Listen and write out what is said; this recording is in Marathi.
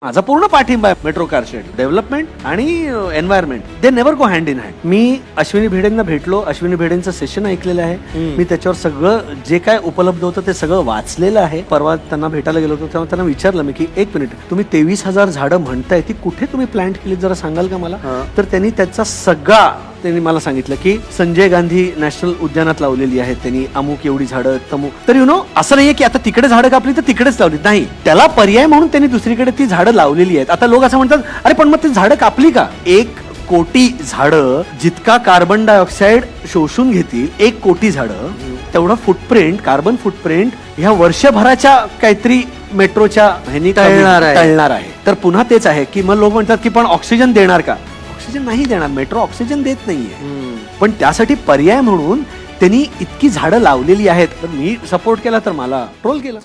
माझा पूर्ण पाठिंबा आहे मेट्रो कार शेड डेव्हलपमेंट आणि environment they never go hand in hand. मी अश्विनी भिडेंना भेटलो, अश्विनी भिडेंचं सेशन ऐकलेलं आहे, मी त्याच्यावर सगळं जे काय उपलब्ध होतं ते सगळं वाचलेलं आहे. परवा त्यांना भेटायला गेलो होतो तेव्हा त्यांना विचारलं मी की एक मिनिट, तुम्ही 23,000 झाडं म्हणताय ती कुठे तुम्ही प्लांट केली जरा सांगाल का मला. तर त्यांनी त्याचा सगळा त्यांनी मला सांगितलं की संजय गांधी नॅशनल उद्यानात लावलेली आहेत त्यांनी, अमुक एवढी झाडं तमुक. तर असं नाहीये की आता तिकडे झाडं कापली तर तिकडेच लावली, नाही, त्याला पर्याय म्हणून त्यांनी दुसरीकडे ती झाडं लावलेली आहेत. आता लोक असं म्हणतात अरे पण मग ती झाडं कापली का. 1 कोटी झाडं जितका कार्बन डायऑक्साईड शोषून घेतील, 1 कोटी झाडं तेवढा फुटप्रिंट, कार्बन फुटप्रिंट ह्या वर्षभराच्या काहीतरी मेट्रोच्या ह्यानी टळणार आहे. तर पुन्हा तेच आहे की मग लोक म्हणतात की पण ऑक्सिजन देणार का. ऑक्सिजन नाही देणार, मेट्रो ऑक्सिजन देत नाहीये, पण त्यासाठी पर्याय म्हणून त्यांनी इतकी झाडं लावलेली आहेत. तर मी सपोर्ट केला तर मला ट्रोल केलं.